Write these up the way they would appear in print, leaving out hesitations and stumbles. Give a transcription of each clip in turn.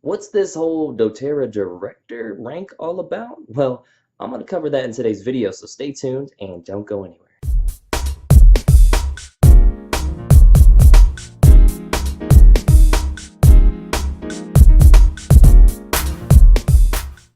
What's this whole doTERRA director rank all about? Well, I'm going to cover that in today's video, so stay tuned and don't go anywhere.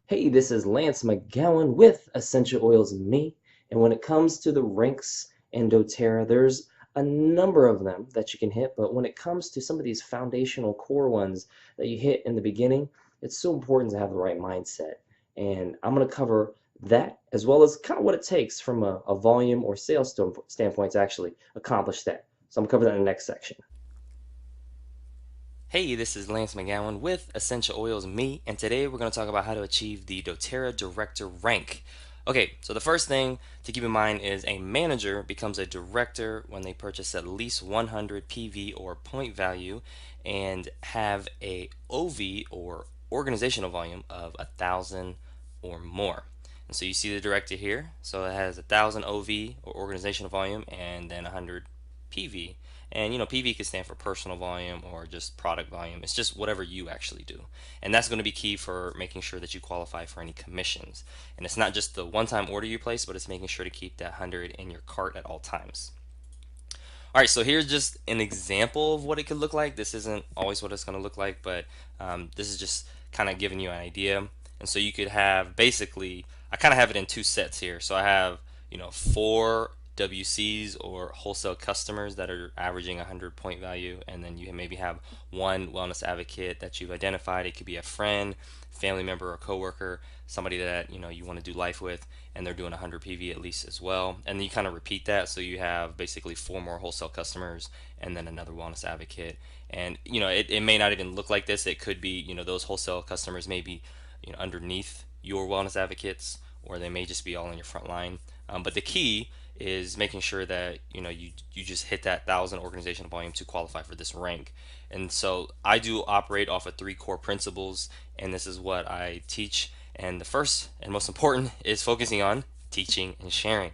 Hey, this is Lance McGowan with Essential Oils Me, and when it comes to the ranks in doTERRA, there's a number of them that you can hit, but when it comes to some of these foundational core ones that you hit in the beginning, it's so important to have the right mindset. And I'm going to cover that as well as kind of what it takes from a volume or sales standpoint to actually accomplish that. So I'm going to cover that in the next section. Hey, this is Lance McGowan with Essential Oils Me, and today we're going to talk about how to achieve the doTERRA Director rank. Okay, so the first thing to keep in mind is a manager becomes a director when they purchase at least 100 PV or point value and have a OV or organizational volume of 1,000 or more. And so you see the director here, so it has 1,000 OV or organizational volume and then 100 PV. And PV could stand for personal volume or just product volume. It's just whatever you actually do. And that's going to be key for making sure that you qualify for any commissions. And it's not just the one-time order you place, but it's making sure to keep that 100 in your cart at all times. All right, so here's just an example of what it could look like. This isn't always what it's going to look like, but this is just kind of giving you an idea. And so you could have basically, I kind of have it in two sets here. So I have, four WCs or wholesale customers that are averaging 100 point value, and then you maybe have one wellness advocate that you've identified. It could be a friend, family member, or coworker, somebody that you want to do life with, and they're doing 100 PV at least as well. And then you kind of repeat that, so you have basically four more wholesale customers and then another wellness advocate. And it may not even look like this. It could be those wholesale customers may be underneath your wellness advocates, or they may just be all in your front line. But the key is making sure that you just hit that 1,000 organizational volume to qualify for this rank. And so I do operate off of three core principles, and this is what I teach. And the first and most important is focusing on teaching and sharing.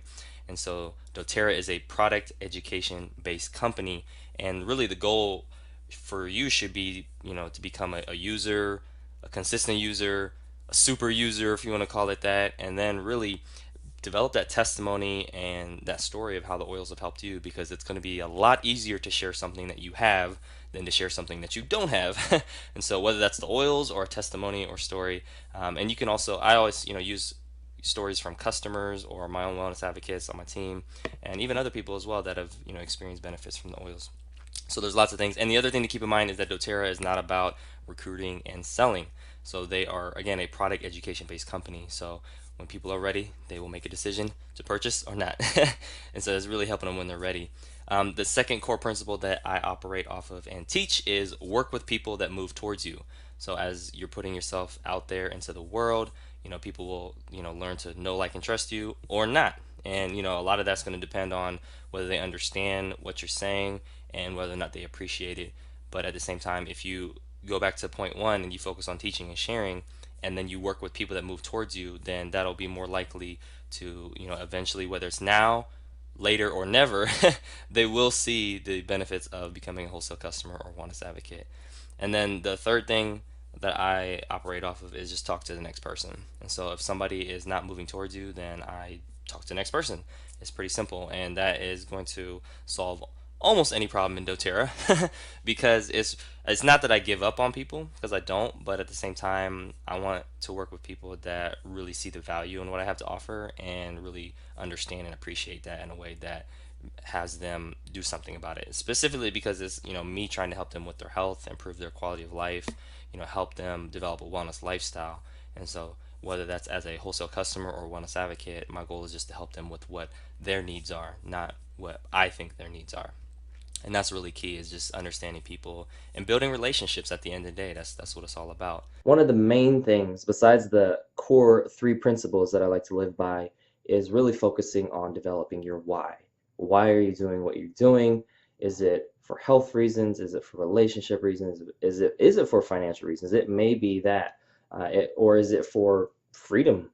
And so doTERRA is a product education based company, and really the goal for you should be to become a user, a consistent user, a super user if you want to call it that, and then really develop that testimony and that story of how the oils have helped you, because it's going to be a lot easier to share something that you have than to share something that you don't have. And so whether that's the oils or a testimony or story, and you can also, I always use stories from customers or my own wellness advocates on my team, and even other people as well that have experienced benefits from the oils. So there's lots of things. And the other thing to keep in mind is that doTERRA is not about recruiting and selling. So they are, again, a product education based company. So when people are ready, they will make a decision to purchase or not. And so it's really helping them when they're ready. The second core principle that I operate off of and teach is work with people that move towards you. So as you're putting yourself out there into the world, people will, learn to know, like, and trust you or not. And, a lot of that's going to depend on whether they understand what you're saying and whether or not they appreciate it. But at the same time, if you go back to point one and you focus on teaching and sharing, and then you work with people that move towards you, then that'll be more likely to, eventually, whether it's now, later, or never, they will see the benefits of becoming a wholesale customer or wellness advocate. And then the third thing that I operate off of is just talk to the next person. And so if somebody is not moving towards you, then I talk to the next person. It's pretty simple, and that is going to solve almost any problem in doTERRA. Because it's not that I give up on people, because I don't, but at the same time I want to work with people that really see the value in what I have to offer and really understand and appreciate that in a way that has them do something about it, specifically because it's me trying to help them with their health, improve their quality of life, help them develop a wellness lifestyle. And so whether that's as a wholesale customer or wellness advocate, my goal is just to help them with what their needs are, not what I think their needs are. And that's really key, is just understanding people and building relationships. At the end of the day, that's what it's all about. One of the main things, besides the core three principles that I like to live by, is really focusing on developing your why. Why are you doing what you're doing? Is it for health reasons? Is it for relationship reasons? Is it for financial reasons? It may be that, or is it for freedom?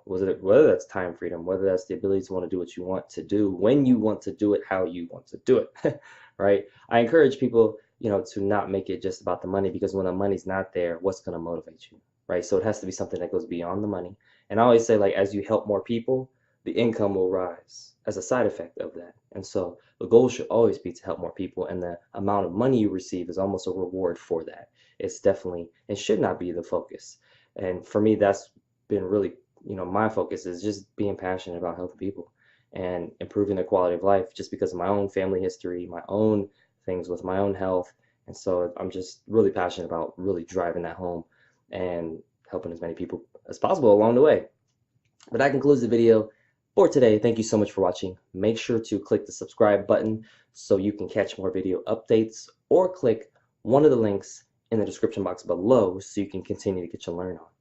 Whether that's time freedom, whether that's the ability to want to do what you want to do, when you want to do it, how you want to do it, right? I encourage people to not make it just about the money, because when the money's not there, what's going to motivate you, right? So it has to be something that goes beyond the money. And I always say, like, as you help more people, the income will rise as a side effect of that. And so the goal should always be to help more people, and the amount of money you receive is almost a reward for that. It's definitely, and should not be the focus. And for me, that's been really, my focus is just being passionate about helping people and improving their quality of life, just because of my own family history, my own things with my own health. And so I'm just really passionate about really driving that home and helping as many people as possible along the way. But that concludes the video for today. Thank you so much for watching. Make sure to click the subscribe button so you can catch more video updates, or click one of the links in the description box below so you can continue to get your learn on.